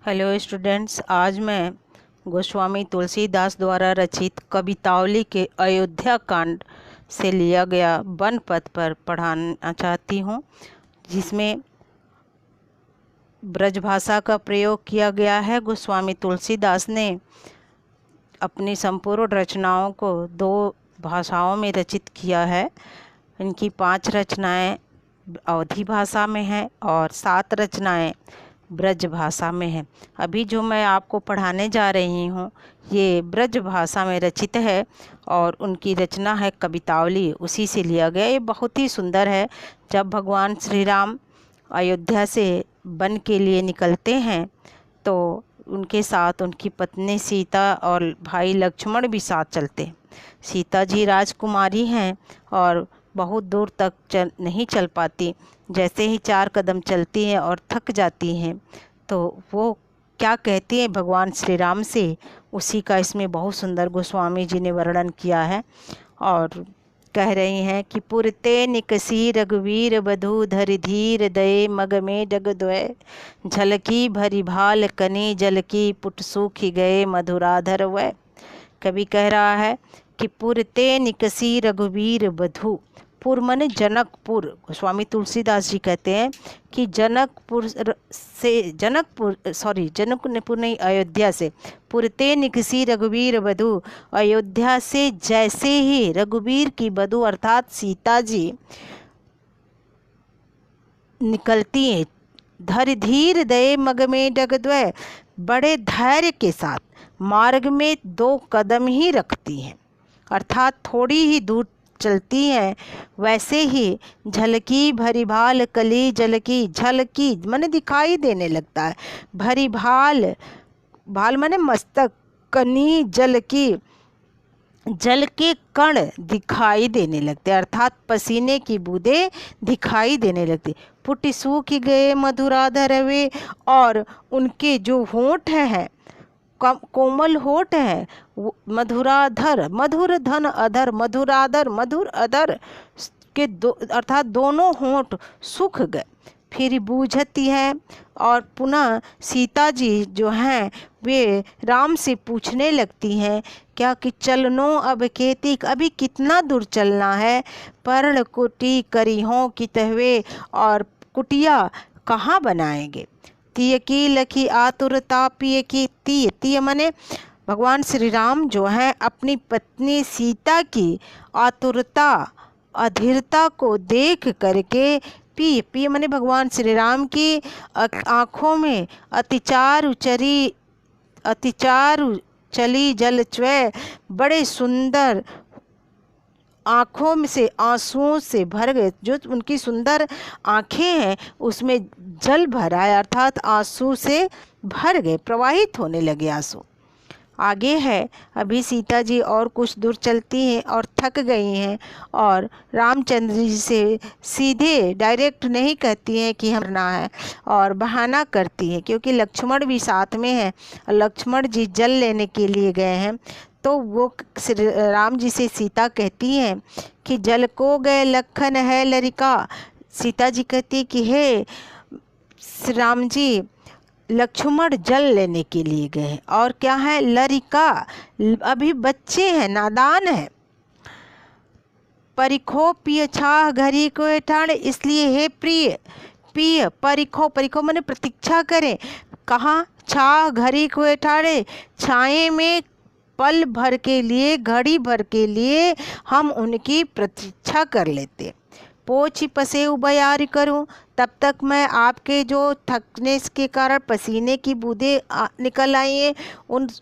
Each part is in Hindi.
हेलो स्टूडेंट्स, आज मैं गोस्वामी तुलसीदास द्वारा रचित कवितावली के अयोध्या कांड से लिया गया वन पथ पर पढ़ाना चाहती हूँ, जिसमें ब्रजभाषा का प्रयोग किया गया है। गोस्वामी तुलसीदास ने अपनी संपूर्ण रचनाओं को 2 भाषाओं में रचित किया है। इनकी 5 रचनाएं अवधी भाषा में हैं और 7 रचनाएं ब्रज भाषा में है। अभी जो मैं आपको पढ़ाने जा रही हूँ ये ब्रज भाषा में रचित है और उनकी रचना है कवितावली, उसी से लिया गया। ये बहुत ही सुंदर है। जब भगवान श्री राम अयोध्या से वन के लिए निकलते हैं तो उनके साथ उनकी पत्नी सीता और भाई लक्ष्मण भी साथ चलते हैं। सीता जी राजकुमारी हैं और बहुत दूर तक नहीं चल पाती। जैसे ही 4 कदम चलती हैं और थक जाती हैं तो वो क्या कहती हैं भगवान श्री राम से, उसी का इसमें बहुत सुंदर गोस्वामी जी ने वर्णन किया है। और कह रही हैं कि पुरते निकसी रघुवीर बधु धरि धीर दये मग में जग द्वय झलकी भरी भाल कनी जल की पुट सूखी गए मधुराधर वय। कवि कह रहा है कि पुरते निकसी रघुवीर बधु, पुर माने जनकपुर। गोस्वामी तुलसीदास जी कहते हैं कि जनकपुर नहीं, अयोध्या से पुरते निकसी रघुवीर बधु, अयोध्या से जैसे ही रघुवीर की बधु अर्थात सीता जी निकलती हैं, धर धीर दये मग में डगद्वय, बड़े धैर्य के साथ मार्ग में 2 कदम ही रखती हैं, अर्थात थोड़ी ही दूर चलती हैं। वैसे ही झलकी भरी भाल कली जल की, झलकी माने दिखाई देने लगता है, भरी भाल, भाल माने मस्तक, कनी जल की, जल के कण दिखाई देने लगते, अर्थात पसीने की बूंदें दिखाई देने लगती। पुट सूख गए मधुराधर वे, और उनके जो होंठ हैं कोमल होठ है, मधुराधर, मधुर धन अधर, मधुराधर, मधुर अधर के अर्थात दोनों होंठ सूख गए। फिर बूझती है और पुनः सीता जी जो हैं वे राम से पूछने लगती हैं क्या कि चलनो अब केतिक, अभी कितना दूर चलना है, पर्ण कुटी करी हों कि तहवे, और कुटिया कहाँ बनाएंगे। तीय की लखी आतुरता पिय की, तीय तीय माने भगवान श्री राम जो हैं अपनी पत्नी सीता की आतुरता अधीरता को देख करके, पी पी माने भगवान श्री राम की आँखों में अतिचार चली जल च्वय, बड़े सुंदर आँखों में से आंसुओं से भर गए। जो उनकी सुंदर आँखें हैं उसमें जल भरा है, अर्थात आंसू से भर गए, प्रवाहित होने लगे आंसू। आगे है, अभी सीता जी और कुछ दूर चलती हैं और थक गई हैं और रामचंद्र जी से सीधे डायरेक्ट नहीं कहती हैं कि हम करना है, और बहाना करती हैं क्योंकि लक्ष्मण भी साथ में है। लक्ष्मण जी जल लेने के लिए गए हैं तो वो श्री राम जी से सीता कहती हैं कि जल को गए लखन है लरिका। सीता जी कहती कि हे श्री राम जी, लक्ष्मण जल लेने के लिए गए हैं और क्या है, लरिका, अभी बच्चे हैं, नादान है। परिखो पिय छाह घरी को ठाण, इसलिए हे प्रिय पिय, परिखो, परिखो माने प्रतीक्षा करें, कहाँ, छाह घरी को ठाणे, छाए में पल भर के लिए, घड़ी भर के लिए हम उनकी प्रतीक्षा कर लेते। पोछ पसे उबयार करूं, तब तक मैं आपके जो थकने के कारण पसीने की बूंदें निकल आई हैं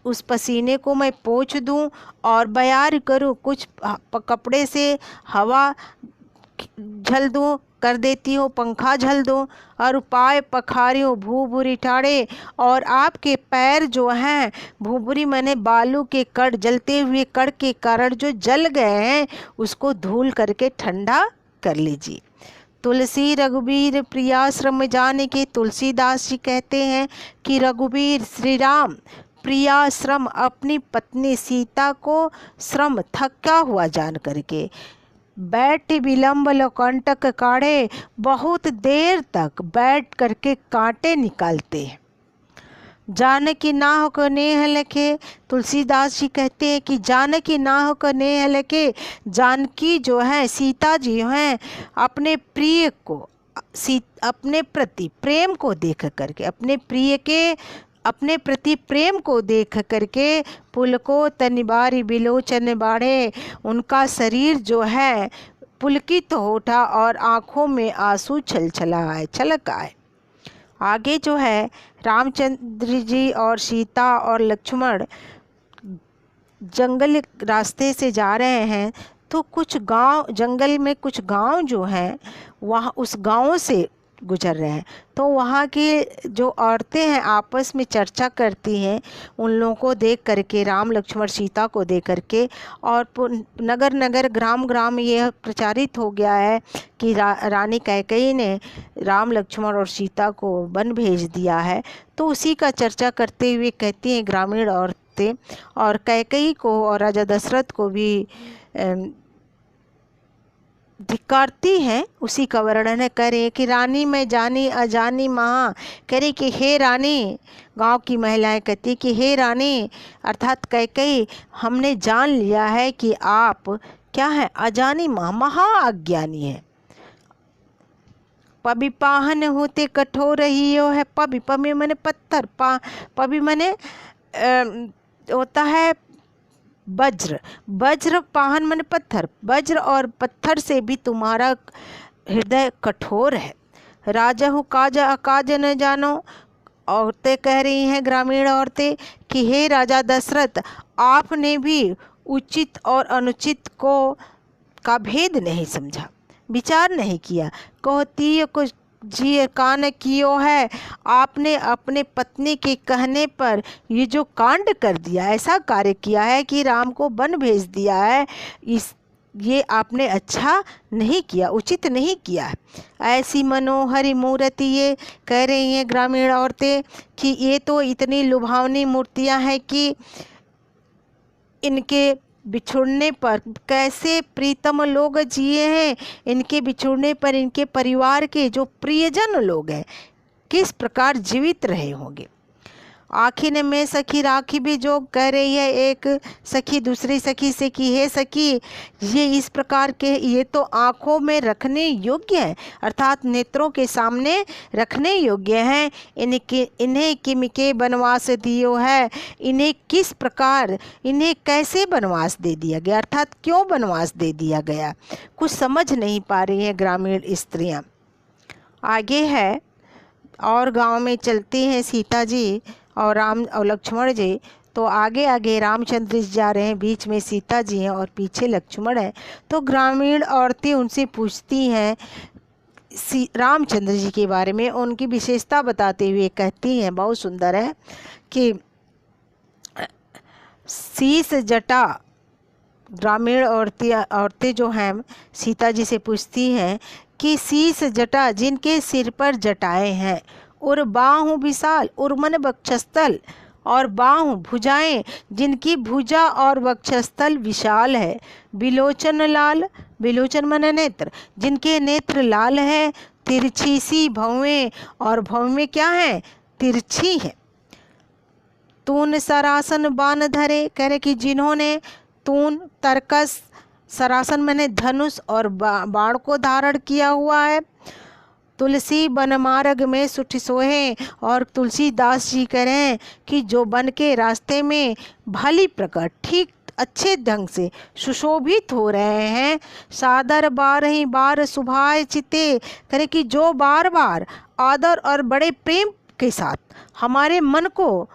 उस पसीने को मैं पोंछ दूं और बयार करूं, कुछ कपड़े से हवा झल दूं, कर देती हूँ, पंखा झल दूँ, और उपाय पखारियों भूभुरी ठाड़े, और आपके पैर जो हैं भूभुरी मैंने बालू के कण, जलते हुए कण के कारण जो जल गए हैं उसको धूल करके ठंडा कर लीजिए। तुलसी रघुबीर प्रियाश्रम जाने के, तुलसीदास जी कहते हैं कि रघुबीर श्री राम प्रियाश्रम, अपनी पत्नी सीता को श्रम थका हुआ जान करके बैठ विलंब लोकंटक काढ़े, बहुत देर तक बैठ करके कांटे निकालते हैं। जानकी नाह को नेह लखे। तुलसीदास जी कहते हैं कि जानकी नाह को नेह लखे, जानकी जो है, सीता जी हैं, अपने प्रिय को, अपने प्रति प्रेम को देख करके, अपने प्रिय के अपने प्रति प्रेम को देख करके पुलको तनिबारी बिलोचन बाढ़े, उनका शरीर जो है पुलकित हो उठा और आँखों में आंसू छलक आए। आगे जो है रामचंद्र जी और सीता और लक्ष्मण जंगल रास्ते से जा रहे हैं, तो कुछ गांव, जंगल में कुछ गांव जो हैं वहाँ, उस गांव से गुजर रहे हैं। तो वहाँ की जो औरतें हैं आपस में चर्चा करती हैं, उन लोगों को देख करके, राम लक्ष्मण सीता को देख करके, और नगर नगर ग्राम ग्राम ये प्रचारित हो गया है कि रानी कैकेयी ने राम लक्ष्मण और सीता को वन भेज दिया है। तो उसी का चर्चा करते हुए कहती हैं ग्रामीण औरतें, और कैकेयी को और राजा दशरथ को भी धिक्कारती हैं। उसी का वर्णन करें कि रानी मैं जानी अजानी महा, करे कि हे रानी, गांव की महिलाएं कहती कि हे रानी, अर्थात कैकेयी, हमने जान लिया है कि आप क्या है, अजानी महा अज्ञानी है। पबि पाहन होते कठोर ही है। पबि मैंने पत्थर, पबि मैंने होता है वज्र, वज्र पाहन मन पत्थर, वज्र और पत्थर से भी तुम्हारा हृदय कठोर है। राजा हूँ काज अकाज न जानो। औरतें कह रही हैं, ग्रामीण औरतें, कि हे राजा दशरथ, आपने भी उचित और अनुचित का भेद नहीं समझा, विचार नहीं किया। कहती को जी कान कियो है, आपने अपने पत्नी के कहने पर ये जो कांड कर दिया, ऐसा कार्य किया है कि राम को वन भेज दिया है, ये आपने अच्छा नहीं किया, उचित नहीं किया है। ऐसी मनोहरी मूर्ति, ये कह रही हैं ग्रामीण औरतें कि ये तो इतनी लुभावनी मूर्तियां हैं कि इनके बिछुड़ने पर कैसे प्रीतम लोग जिए हैं, इनके बिछुड़ने पर इनके परिवार के जो प्रियजन लोग हैं किस प्रकार जीवित रहे होंगे। आखिर में सखी राखी भी जो कह रही है, एक सखी दूसरी सखी से कि हे सखी, ये इस प्रकार के, ये तो आँखों में रखने योग्य है, अर्थात नेत्रों के सामने रखने योग्य हैं। इन्हें किमके बनवास दियो है, इन्हें किस प्रकार, इन्हें कैसे बनवास दे दिया गया, अर्थात क्यों बनवास दे दिया गया, कुछ समझ नहीं पा रही हैं ग्रामीण स्त्रियाँ। आगे है, और गांव में चलती हैं सीता जी और राम और लक्ष्मण जी। तो आगे आगे रामचंद्र जी जा रहे हैं, बीच में सीता जी हैं और पीछे लक्ष्मण है। तो ग्रामीण औरतें उनसे पूछती हैं रामचंद्र जी के बारे में, उनकी विशेषता बताते हुए कहती हैं, बहुत सुंदर है, कि शीश जटा, ग्रामीण औरतें जो हैं सीता जी से पूछती हैं कि शीश जटा, जिनके सिर पर जटाएं हैं, और बाहु विशाल, उर्मन वक्षस्थल, और बाहु भुजाएं, जिनकी भुजा और वक्षस्थल विशाल है। बिलोचन लाल, बिलोचन मन नेत्र, जिनके नेत्र लाल है। तिरछी सी भौवें, और भौवें क्या हैं, तिरछी है। तून सरासन बाण धरे, कह रहे कि जिन्होंने तून, तरकस, सरासन मैंने धनुष और बाण को धारण किया हुआ है। तुलसी वन मार्ग में सुठ सोहे, और तुलसीदास जी कह रहे हैं कि जो वन के रास्ते में भली प्रकार ठीक अच्छे ढंग से सुशोभित हो रहे हैं। सादर बार ही बार सुभाए चिते, करे कि जो बार बार आदर और बड़े प्रेम के साथ हमारे मन को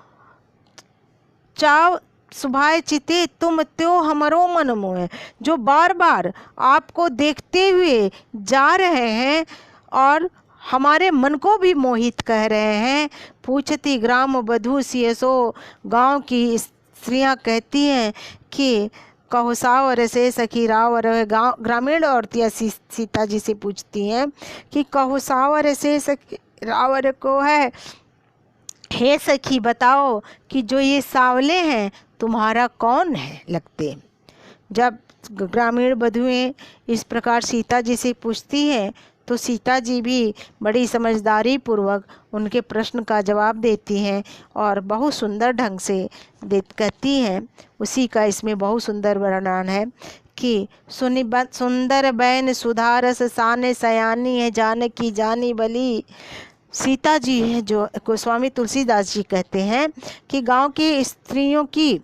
चाव सुभाए चिते, तुम त्यो हमरो मन मोह, जो बार बार आपको देखते हुए जा रहे हैं और हमारे मन को भी मोहित कर रहे हैं। पूछती ग्राम वधू सियसो, गांव की स्त्रियां कहती हैं कि कहो सावर से सखी रावर। गाँव ग्रामीण औरतियाँ सीता जी से पूछती हैं कि कहो सावर से सखी रावर को है, हे सखी बताओ कि जो ये सावले हैं तुम्हारा कौन है लगते। जब ग्रामीण वधुएं इस प्रकार सीता जी से पूछती हैं तो सीता जी भी बड़ी समझदारी पूर्वक उनके प्रश्न का जवाब देती हैं और बहुत सुंदर ढंग से कहती हैं। उसी का इसमें बहुत सुंदर वर्णन है कि सुंदर बैन सुधारस साने सयानी है जानकी जानी भली। सीता जी है जो गोस्वामी तुलसीदास जी कहते हैं कि गांव की स्त्रियों की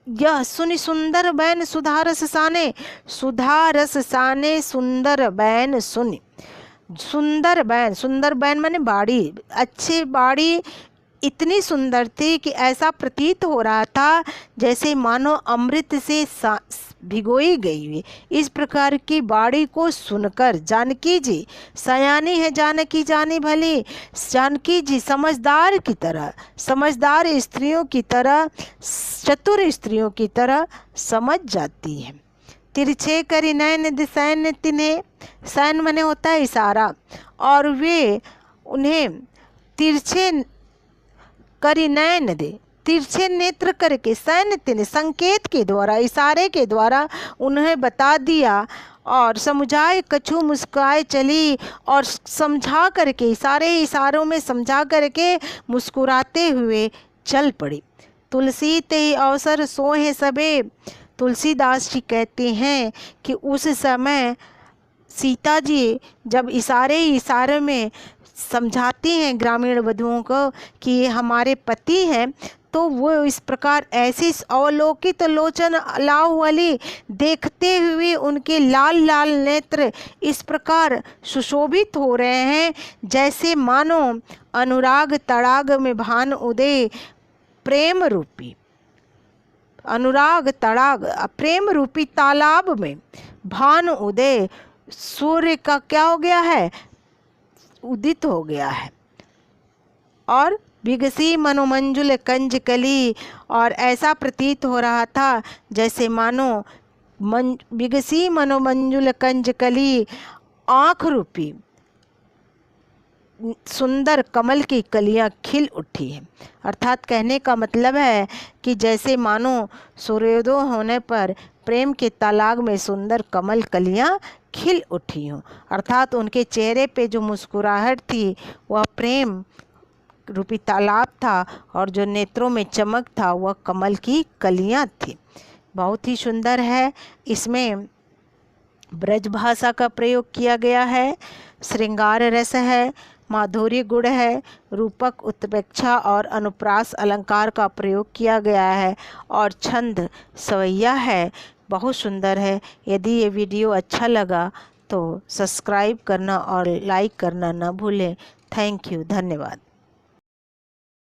यह सुनि सुंदर बैन सुधारस साने, सुधारस साने सुंदर बैन सुनि। सुंदर बैन माने बाड़ी, अच्छी बाड़ी इतनी सुंदर थी कि ऐसा प्रतीत हो रहा था जैसे मानो अमृत से भिगोई गई हुई। इस प्रकार की बाड़ी को सुनकर जानकी जी, सयानी है जानकी जानी भली, जानकी जी समझदार की तरह, समझदार स्त्रियों की तरह, चतुर स्त्रियों की तरह समझ जाती है। तिरछे करी नैन दिसैन तिन्हें, सैन मने होता है इशारा, और वे उन्हें तिरछे करी नैन दे, तिरछे नेत्र करके सैन तिन्हें संकेत के द्वारा, इशारे के द्वारा उन्हें बता दिया और समझाए कछु मुस्कुराए चली, और समझा करके इशारों में समझा करके मुस्कुराते हुए चल पड़ी। तुलसी ते अवसर सोहे सबे, तुलसीदास जी कहते हैं कि उस समय सीता जी जब इशारे में समझाती हैं ग्रामीण वधुओं को कि ये हमारे पति हैं, तो वो इस प्रकार ऐसी अवलोकित लोचन लाव वाली देखते हुए उनके लाल लाल नेत्र इस प्रकार सुशोभित हो रहे हैं जैसे मानो अनुराग तड़ाग में भान उदय प्रेम रूपी, अनुराग तड़ाग प्रेम रूपी तालाब में भान उदय सूर्य का क्या हो गया है, उदित हो गया है। और बिगसी मनोमंजुल कंज कली, और ऐसा प्रतीत हो रहा था जैसे मानो बिगसी मनोमंजुल कंज कली, आँख रूपी सुंदर कमल की कलियां खिल उठी हैं। अर्थात कहने का मतलब है कि जैसे मानो सूर्योदय होने पर प्रेम के तालाब में सुंदर कमल कलियां खिल उठी हों। अर्थात उनके चेहरे पे जो मुस्कुराहट थी वह प्रेम रूपी तालाब था, और जो नेत्रों में चमक था वह कमल की कलियां थी। बहुत ही सुंदर है। इसमें ब्रज भाषा का प्रयोग किया गया है, श्रृंगार रस है, माधुर्य गुण है, रूपक उत्प्रेक्षा और अनुप्रास अलंकार का प्रयोग किया गया है, और छंद सवैया है। बहुत सुंदर है। यदि ये वीडियो अच्छा लगा तो सब्सक्राइब करना और लाइक करना न भूलें। थैंक यू, धन्यवाद।